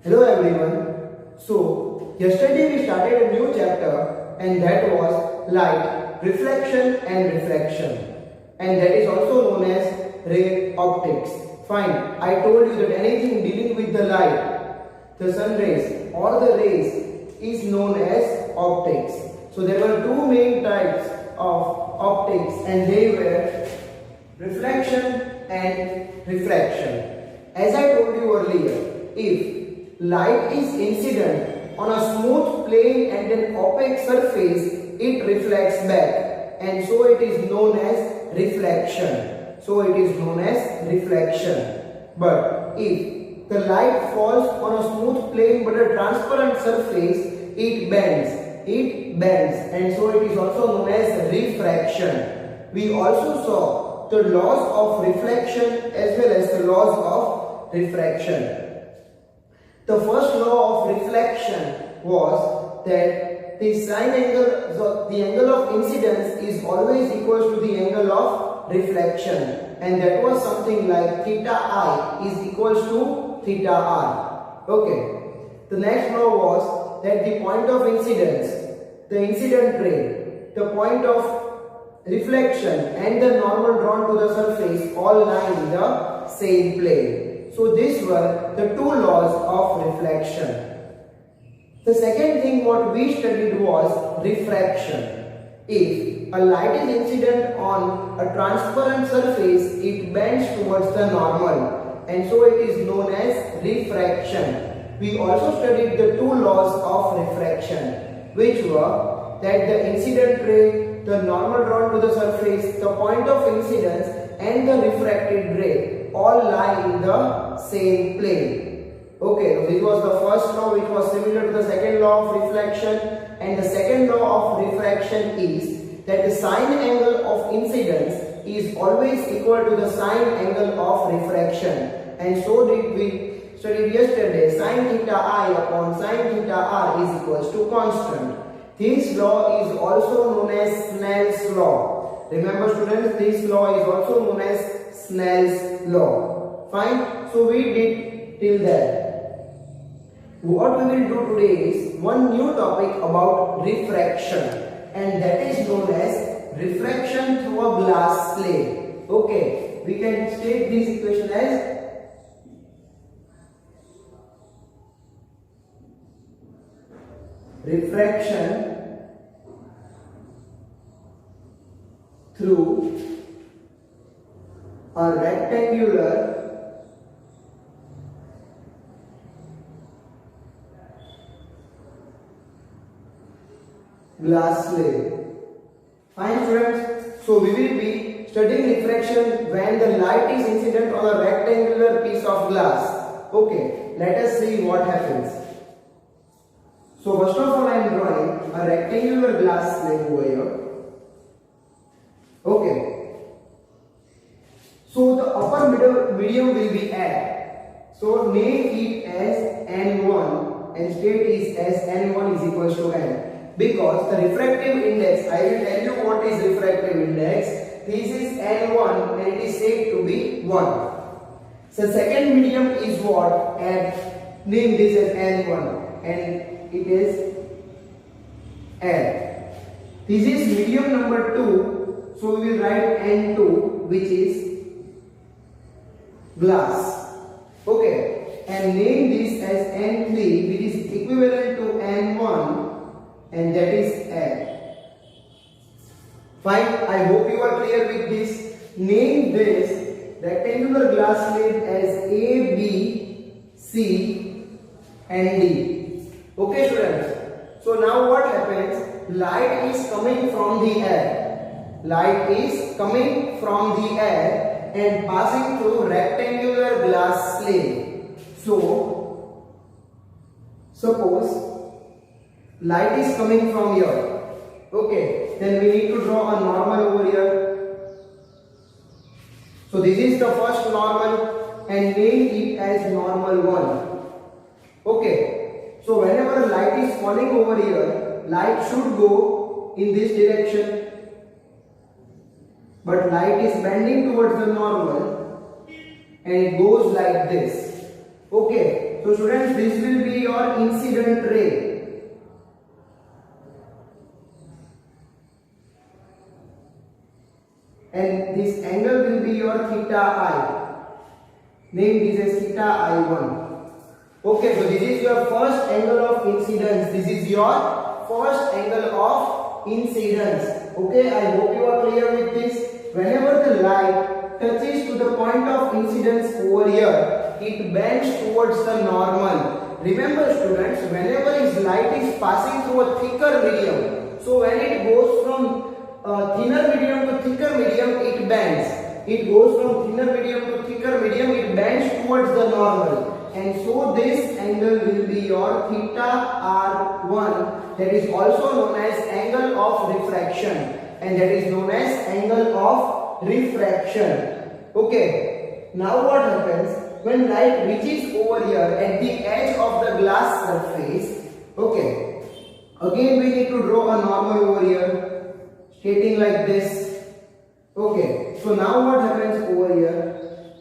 Hello everyone. So, yesterday we started a new chapter and that was light, reflection and refraction. And that is also known as ray optics. Fine, I told you that anything dealing with the light, the sun rays or the rays is known as optics. So, there were two main types of optics and they were reflection and refraction. As I told you earlier, if light is incident on a smooth plane and an opaque surface, it reflects back and so it is known as reflection. But if the light falls on a smooth plane but a transparent surface, it bends and so it is also known as refraction. We also saw the laws of reflection as well as the laws of refraction. The first law of reflection was that the angle of incidence is always equal to the angle of reflection, and that was something like theta I is equals to theta R. Okay. The next law was that the point of incidence, the incident ray, the point of reflection and the normal drawn to the surface all lie in the same plane. So these were the two laws of reflection. The second thing what we studied was refraction. If a light is incident on a transparent surface, it bends towards the normal and so it is known as refraction. We also studied the two laws of refraction, which were that the incident ray, the normal drawn to the surface, the point of incidence and the refracted ray all lie in the same plane. Okay, this was the first law which was similar to the second law of reflection, and the second law of refraction is that the sine angle of incidence is always equal to the sine angle of refraction, and so did we studied yesterday. Sine theta I upon sine theta R is equals to constant. This law is also known as Snell's law. Remember students, this law is also known as Snell's law. Fine. So we did till there. What we will do today is one new topic about refraction, and that is known as refraction through a glass slate. Okay. We can state this equation as refraction through a rectangular glass slate. Fine friends, so we will be studying refraction when the light is incident on a rectangular piece of glass. Okay, let us see what happens. So first of all I am drawing a rectangular glass slate over here. Okay. So the upper medium will be air. So name it as N1 and state is as N1 is equals to N. Because the refractive index, I will tell you what is refractive index. This is N1 and it is said to be 1. So second medium is what? And name this as N1 and it is air. This is medium number 2. So we will write N2 which is glass. Okay. And name this as N3 which is equivalent to N1 and that is air. Fine. I hope you are clear with this. Name this rectangular glass slate as A, B, C and D. Okay students. So now what happens? Light is coming from the air. Light is coming from the air and passing through rectangular glass slate. So suppose light is coming from here. Okay, then we need to draw a normal over here. So this is the first normal and name it as normal 1. Okay, so whenever light is falling over here, light should go in this direction. But light is bending towards the normal and it goes like this. Okay, so students, this will be your incident ray. And this angle will be your theta I. Name this as theta I1. Okay, so this is your first angle of incidence. This is your first angle of incidence. Okay, I hope you are clear with this. Whenever the light touches to the point of incidence over here, it bends towards the normal. Remember students, whenever his light is passing through a thicker medium, so when it goes from thinner medium to thicker medium, it bends. It goes from thinner medium to thicker medium, it bends towards the normal. And so this angle will be your theta R1, that is also known as angle of refraction, and that is known as angle of refraction. Okay, now what happens when light reaches over here at the edge of the glass surface? Okay, again we need to draw a normal over here, stating like this. Okay, so now what happens over here?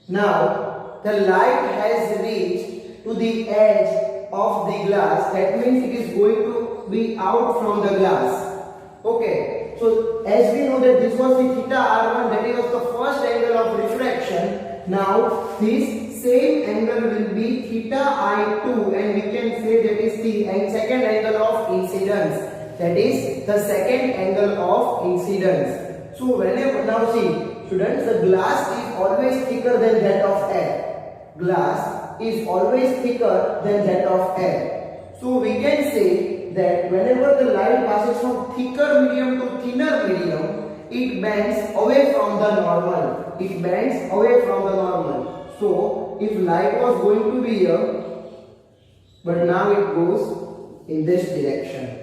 Now the light has reached to the edge of the glass. That means it is going to be out from the glass. Okay, so as we know that this was the theta R1, that was the first angle of refraction. Now this same angle will be theta I2, and we can say that is the second angle of incidence. That is the second angle of incidence. So whenever, now see students, the glass is always thicker than that of air. Glass is always thicker than that of air. So we can say that whenever the light passes from thicker medium to thinner medium, it bends away from the normal. It bends away from the normal. So if light was going to be here, but now it goes in this direction.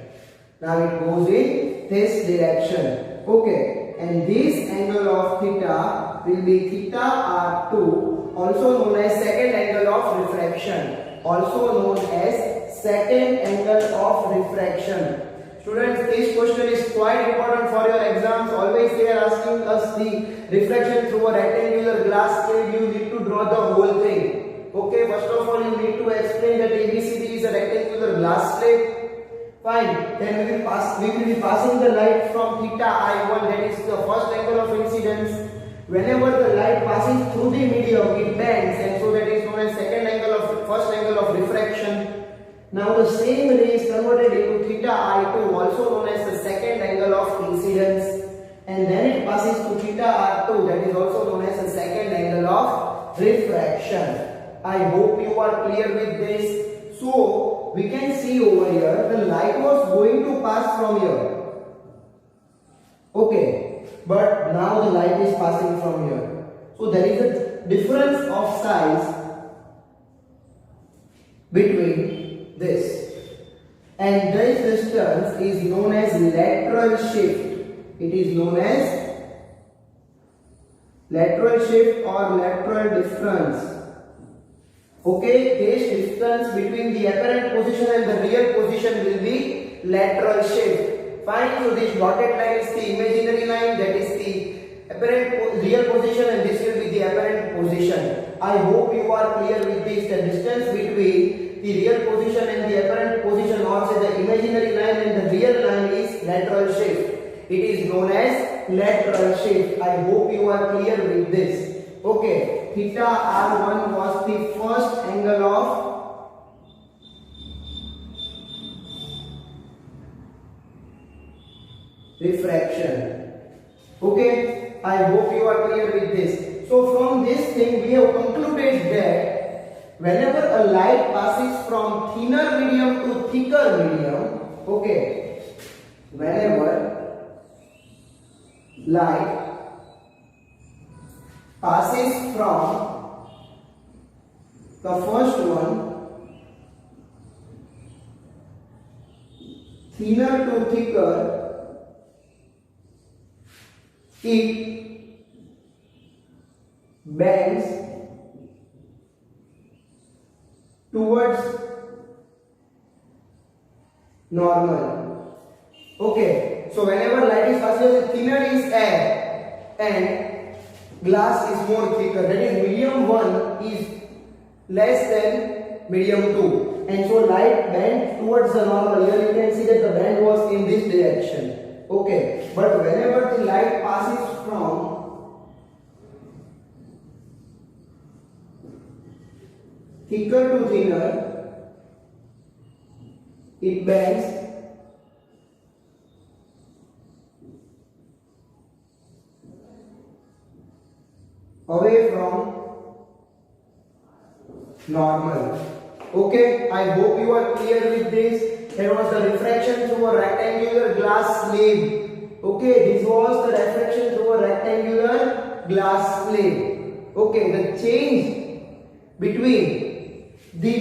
Now it goes in this direction. Okay, and this angle of theta will be theta R2, also known as second angle of refraction. Also known as second angle of refraction. Students, this question is quite important for your exams. Always they are asking us the refraction through a rectangular glass slide. You need to draw the whole thing. Okay, first of all you need to explain that ABCD is a rectangular glass slide. Fine, then we will be passing the light from theta I1, that is the first angle of incidence. Whenever the light passes through the medium, it bends, and so that is known as second angle of first angle of refraction. Now the same ray is converted into theta I2, also known as the second angle of incidence, and then it passes to theta R2, that is also known as the second angle of refraction. I hope you are clear with this. So we can see over here the light was going to pass from here. Okay, but now the light is passing from here. So there is a difference of size between this, and this distance is known as lateral shift. It is known as lateral shift or lateral difference. Okay, this distance between the apparent position and the real position will be lateral shift. Fine, so this dotted line is the imaginary line, that is the apparent real position, and this will be the apparent position. I hope you are clear with this. The distance between the real position and the apparent position, or say the imaginary line and the real line, is lateral shift. It is known as lateral shift. I hope you are clear with this. Okay, theta R1 was the first angle of refraction. Okay, I hope you are clear with this. So from this thing we have concluded that whenever a light passes from thinner medium to thicker medium, okay, whenever light passes from the first one thinner to thicker, it bends towards normal. Okay, so whenever light is passing, thinner is air and glass is more thicker, that is medium 1 is less than medium 2, and so light bent towards the normal. Here you can see that the bend was in this direction. Okay, but whenever the light passes from thicker to thinner, it bends away from normal. Okay, I hope you are clear with this. There was the refraction through a rectangular glass slab. Okay, this was the refraction through a rectangular glass slab. Okay, the change between the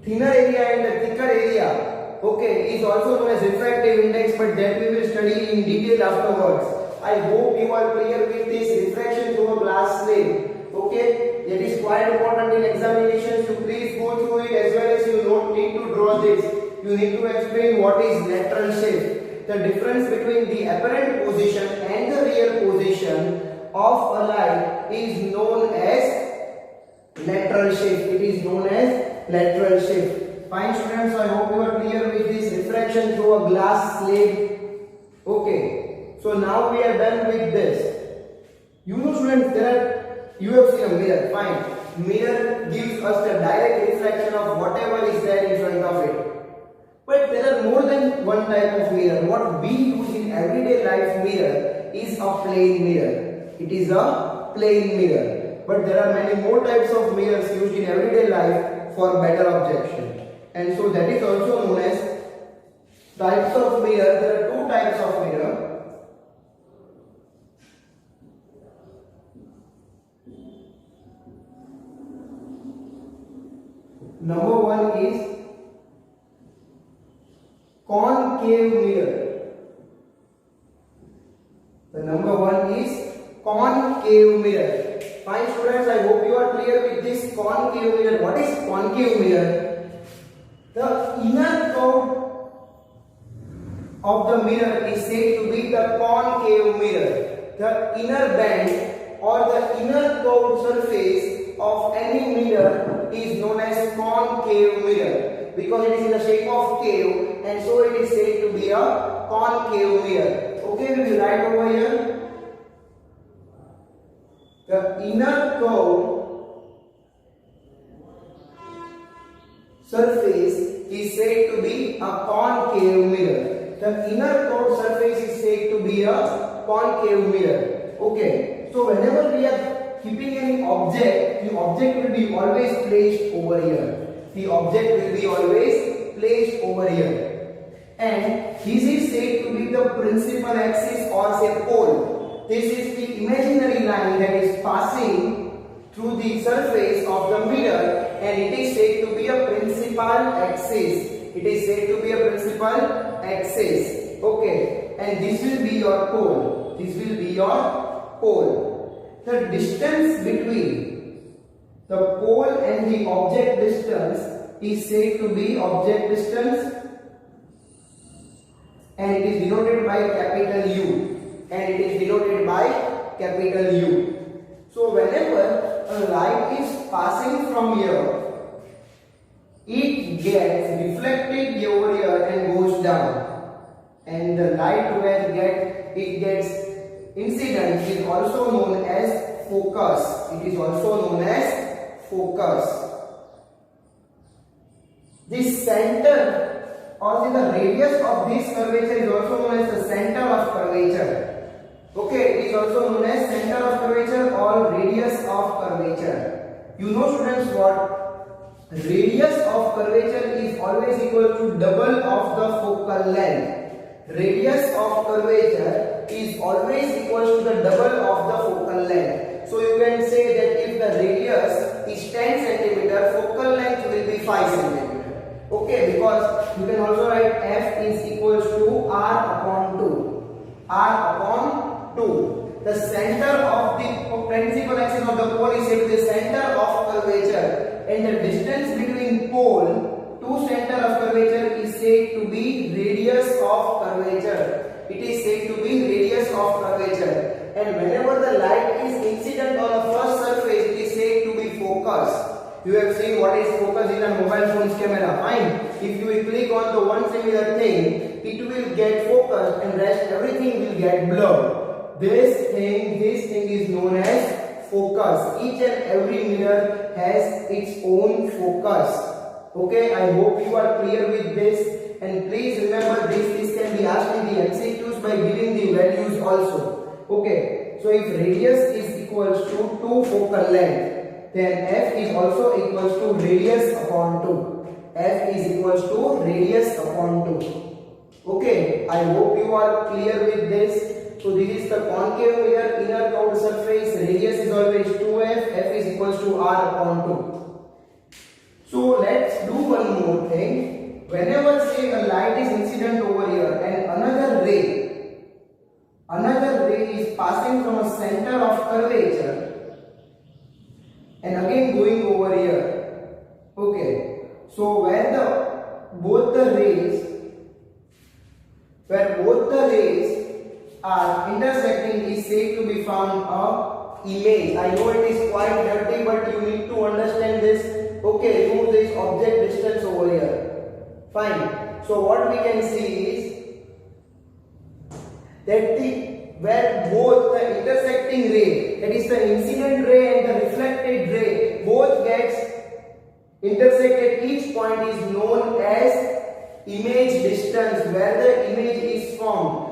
thinner area and the thicker area, okay, is also known as refractive index, but that we will study in detail afterwards. I hope you are clear with this refraction through a glass slab. Okay, that is quite important in examinations. You please go through it, as well as you don't need to draw this. You need to explain what is lateral shift. The difference between the apparent position and the real position of a light is known as lateral shift. It is known as lateral shift. Fine students, I hope you are clear with this refraction through a glass slab. Okay, so now we are done with this. You know students, you have seen a mirror, fine. Mirror gives us the direct reflection of whatever is there in front of it. But there are more than one type of mirror. What we use in everyday life mirror is a plane mirror. It is a plane mirror. But there are many more types of mirrors used in everyday life for better objection. And so that is also known as types of mirror. There are two types of mirror. Number one is concave mirror. The number one is concave mirror. Fine students, I hope you are clear with this concave mirror. What is concave mirror? The inner curve of the mirror is said to be the concave mirror. The inner band or the inner curved surface of any mirror is known as concave mirror, because it is in the shape of cave, and so it is said to be a concave mirror. Okay, we will write over here. The inner curved surface is said to be a concave mirror. The inner curved surface is said to be a concave mirror. Okay, so whenever we are keeping any object, the object will be always placed over here. The object will be always placed over here. And this is said to be the principal axis, or say pole. This is the imaginary line that is passing through the surface of the mirror, and it is said to be a principal axis. It is said to be a principal axis. Okay, and this will be your pole. This will be your pole. The distance between the pole and the object distance is said to be object distance, and it is denoted by capital U. And it is denoted by capital U. So whenever a light is passing from here, it gets reflected over here and goes down. And the light where it gets incident is also known as focus. It is also known as focus. The center or the radius of this curvature is also known as the center of curvature. Okay, it is also known as center of curvature or radius of curvature. You know students what? Radius of curvature is always equal to double of the focal length. Radius of curvature is always equal to the double of the focal length. So you can say that if the radius is 10 cm, focal length will be 5 cm. Okay, because you can also write f is equals to r upon 2. R upon 2. The center of the principal axis of the pole is said to be the center of curvature, and the distance between pole to center of curvature is said to be radius of curvature. It is said to be radius of curvature. And whenever the light is incident on a first surface, it is said to be focus. You have seen what is focus in a mobile phone's camera. Fine. If you will click on the one similar thing, it will get focused and rest everything will get blurred. This thing is known as focus. Each and every mirror has its own focus. Okay, I hope you are clear with this. And please remember this can be asked in the MCQs by giving the values also. Okay, so if radius is equals to 2 focal length, then f is also equals to radius upon 2. F is equals to radius upon 2. Okay, I hope you are clear with this. So this is the concave mirror, inner curved surface, radius is always 2f, f is equals to r upon 2. So let's do one more thing. Whenever say a light is incident over here and another ray is passing from a center of curvature and again going over here. Okay, so where both the rays are intersecting is said to be found a image. I know it is quite dirty, but you need to understand this. Okay, remove this object distance over here. Fine. So what we can see is that where both the intersecting ray, that is the incident ray and the reflected ray, both gets intersected, each point is known as image distance, where the image is formed.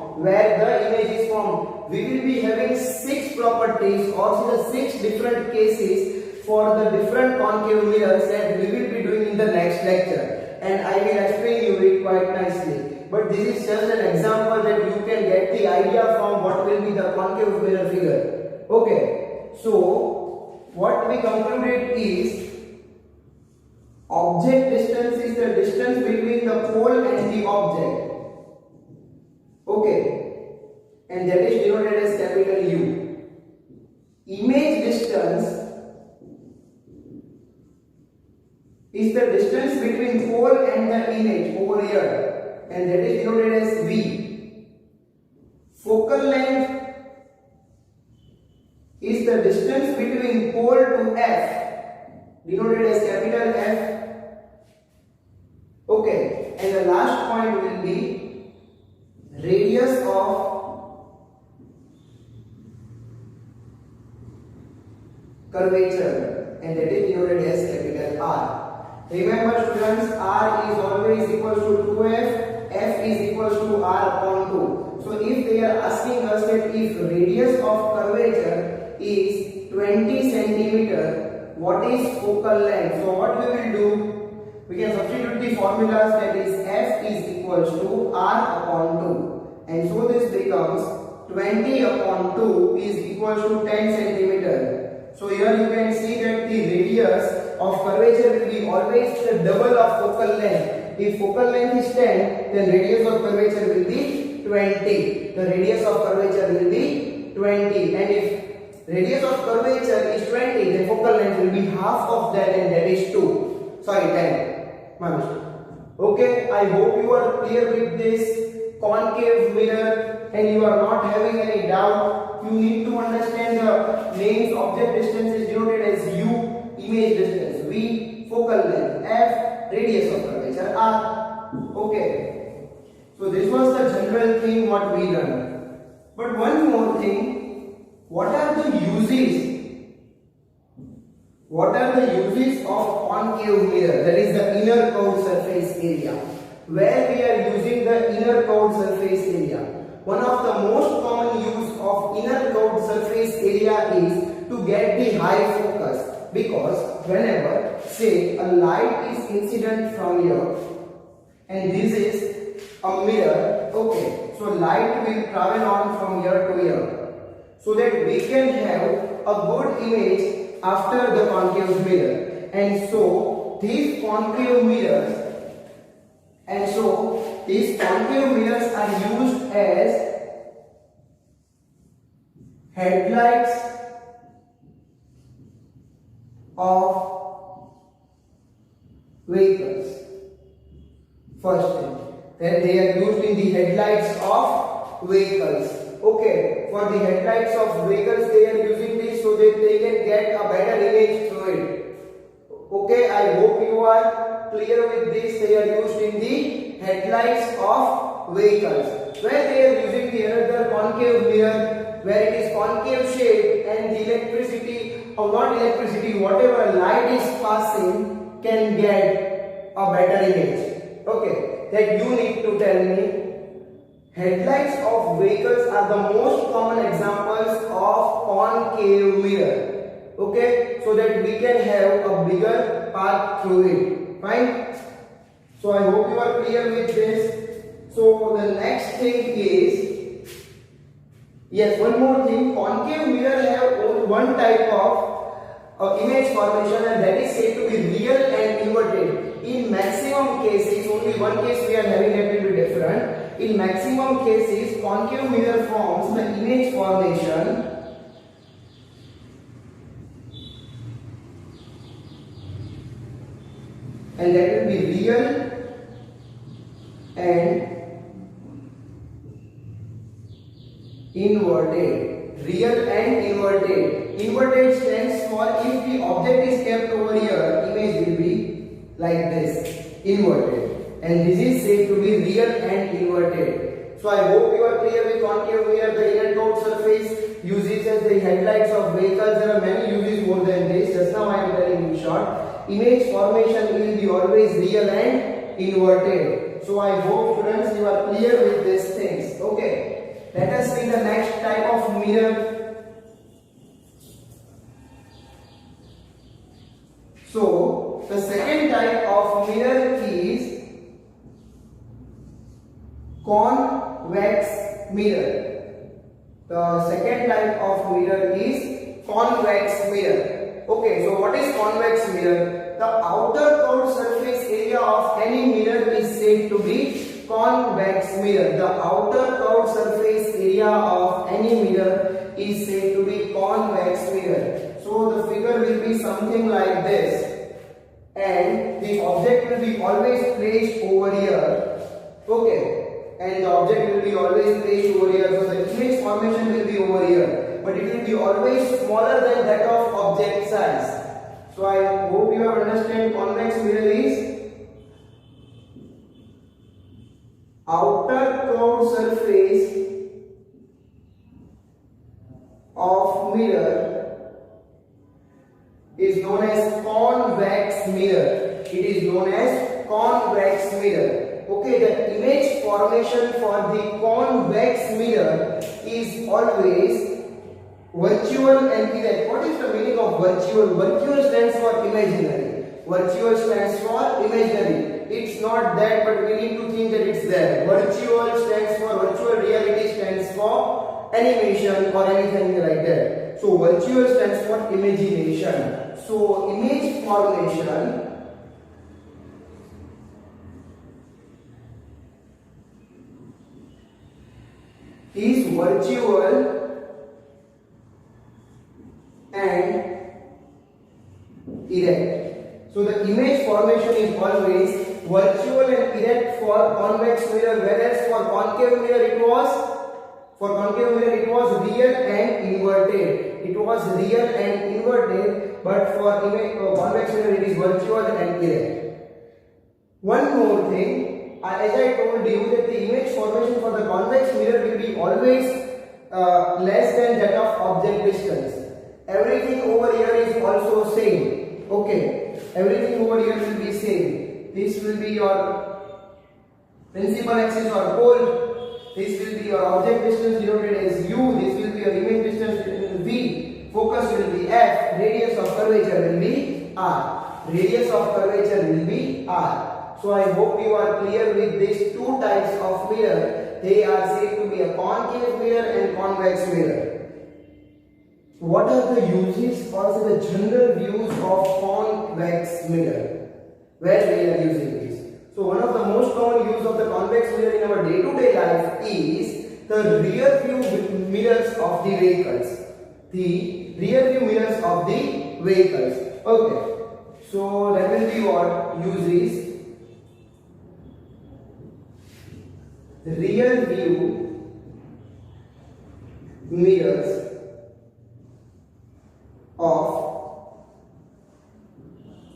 We will be having 6 properties or the 6 different cases for the different concave mirrors that we will be doing in the next lecture. And I will explain you it quite nicely. But this is just an example that you can get the idea from what will be the concave mirror figure. Okay, so what we concluded is object distance is the distance between the pole and the object. Okay, and that is denoted as capital U. Image distance is the distance between pole and the image over here, and that is denoted as V. Focal length is the distance between pole to F, denoted as capital F. Okay, and the last point will be radius of curvature, and that is denoted as capital R. Remember students, R is always equal to 2f, f is equal to r upon 2. So if they are asking us that if radius of curvature is 20 centimeter, what is focal length? So what we will do, we can substitute the formulas, that is f is equal to r upon 2. And so this becomes 20 upon 2 is equal to 10 centimeter. So here you can see that the radius of curvature will be always the double of focal length. If focal length is 10, then radius of curvature will be 20. The radius of curvature will be 20. And if radius of curvature is 20, then focal length will be half of that, and that is 2. Sorry, 10. My mistake. Okay, I hope you are clear with this concave mirror and you are not having any doubt. You need to understand the names. Object distance is denoted as U, image distance V, focal length F, radius of curvature R. Okay, so this was the general thing what we learned. But one more thing, what are the uses? What are the uses of concave mirror? That is the inner curved surface area. Where we are using the inner curved surface area. One of the most common use of inner curved surface area is to get the high focus, because whenever say a light is incident from here and this is a mirror, okay, so light will travel on from here to here, so that we can have a good image after the concave mirror. And so these concave mirrors are used as headlights of vehicles. First thing, then they are used in the headlights of vehicles. Okay, for the headlights of vehicles they are using this so that they can get a better image through it. you are clear with this, they are used in the headlights of vehicles, where they are using the another concave mirror, where it is concave shape and the electricity, or not electricity, whatever light is passing can get a better image. Okay, that you need to tell me. Headlights of vehicles are the most common examples of concave mirror. Okay, so that we can have a bigger path through it. Fine. So I hope you are clear with this. So the next thing is, yes, one more thing. Concave mirror have only one type of image formation, and that is said to be real and inverted. In maximum cases, only one case we are having that will be different. In maximum cases, concave mirror forms the image formation and that will be real and inverted. Real and inverted. Inverted stands for if the object is kept over here, image will be like this, inverted. And this is said to be real and inverted. So I hope you are clear with concave mirror. The inner curved surface uses as the headlights of vehicles. There are many uses more than this. Just now I am telling in short. Image formation will be always real and inverted. So I hope students you are clear with these things. Okay. Let us see the next type of mirror. So the second type of mirror is convex mirror. The second type of mirror is convex mirror. Okay, so what is convex mirror? The outer curved surface area of any mirror is said to be convex mirror. The outer curved surface area of any mirror is said to be convex mirror. So the figure will be something like this, and the object will be always placed over here. Okay. And the object will be always placed over here, so the image formation will be over here, but it will be always smaller than that of object size. So I hope you have understand convex mirror is outer curved surface of mirror is known as convex mirror. It is known as convex mirror. Okay, the image formation for the convex mirror is always virtual and erect. What is the meaning of virtual? Virtual stands for imaginary. Virtual stands for imaginary. It's not that, but we need to think that it's there. Virtual stands for virtual, reality stands for animation or anything like that. So virtual stands for imagination. So image formation is virtual and erect. So the image formation is always virtual and erect for convex mirror, whereas for concave mirror it was real and inverted. It was real and inverted, but for convex mirror it is virtual and erect. One more thing. As I told you that the image formation for the convex mirror will be always less than that of object distance. Everything over here is also same. Okay, everything over here will be same. This will be your principal axis or pole. This will be your object distance denoted as u. This will be your image distance v. Focus will be f. Radius of curvature will be r. Radius of curvature will be r. So I hope you are clear with these two types of mirror. They are said to be a concave mirror and convex mirror. What are the uses or the general views of convex mirror? Where we are using this? So one of the most common use of the convex mirror in our day-to-day life is the rear view mirrors of the vehicles. The rear view mirrors of the vehicles. Okay. So that will be what uses. Rear view mirrors of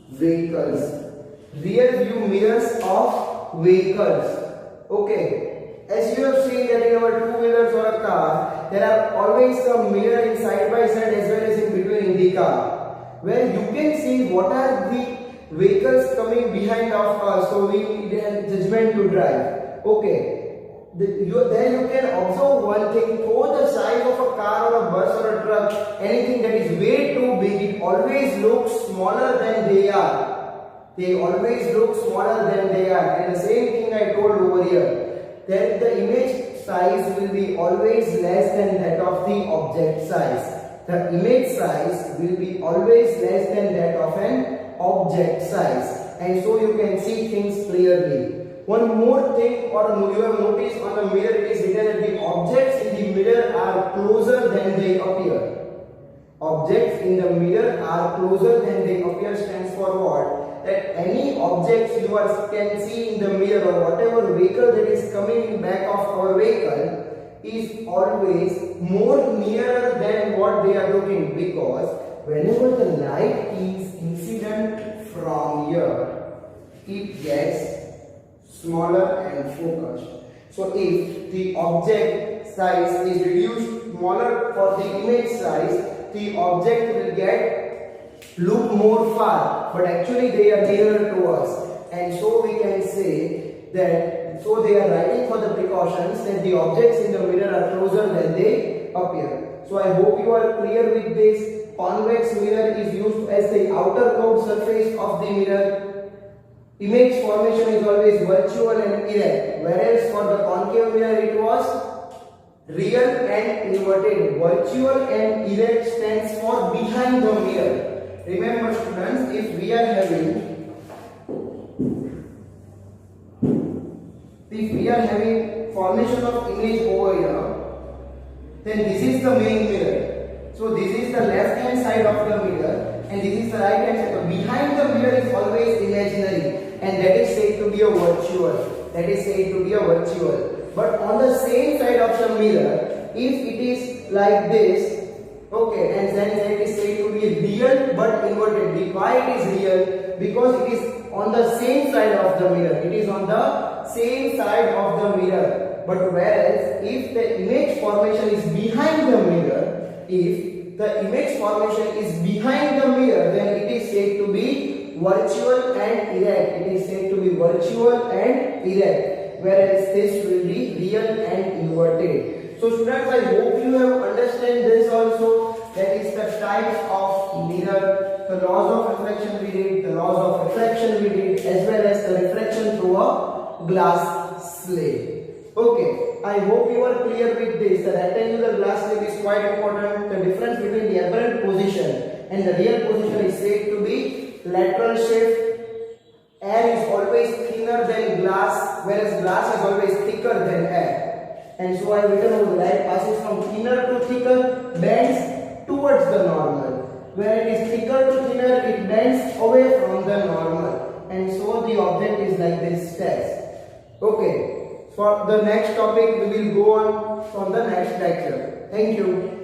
vehicles. rear view mirrors of vehicles. Okay, as you have seen that in our two-wheelers or a car, there are always some mirror in side by side as well as in between in the car, where you can see what are the vehicles coming behind of us, so we need a judgment to drive. Okay. Then you can observe one thing, though the size of a car or a bus or a truck, anything that is way too big, it always looks smaller than they are. They always look smaller than they are. And the same thing I told over here, that the image size will be always less than that of the object size. The image size will be always less than that of an object size. And so you can see things clearly. One more thing, or you have noticed on the mirror, it is written that the objects in the mirror are closer than they appear. Objects in the mirror are closer than they appear stands for what? That any objects you can see in the mirror or whatever vehicle that is coming in back of our vehicle is always more nearer than what they are looking, because whenever the light is incident from here, it gets smaller and focused. So if the object size is reduced smaller for the image size, the object will look more far, but actually they are nearer to us. And so we can say that, so they are writing for the precautions that the objects in the mirror are closer than they appear. So I hope you are clear with this. Convex mirror is used as the outer curved surface of the mirror. Image formation is always virtual and erect, whereas for the concave mirror it was real and inverted. Virtual and erect stands for behind the mirror. Remember students, if we are having formation of image over here, then this is the main mirror. So this is the left hand side of the mirror and this is the right hand side. So behind the mirror is always imaginary, and that is said to be a virtual. That is said to be a virtual. But on the same side of the mirror, if it is like this, okay, and then it is said to be real but inverted. Why it is real? Because it is on the same side of the mirror. It is on the same side of the mirror. But whereas if the image formation is behind the mirror, if the image formation is behind the mirror, then it is said to be virtual and erect. It is said to be virtual and erect, whereas this will be real and inverted. So students, I hope you have understand this also. That is the types of mirror, the laws of reflection we did, the laws of refraction we did, as well as the reflection through a glass slate. Okay, I hope you are clear with this. The rectangular glass slate is quite important. The difference between the apparent position and the real position is said to be lateral shift. Air is always thinner than glass, whereas glass is always thicker than air. And so I have written over the light passes from thinner to thicker, bends towards the normal. Where it is thicker to thinner, it bends away from the normal. And so the object is like this test. Okay, for the next topic we will go on from the next lecture. Thank you.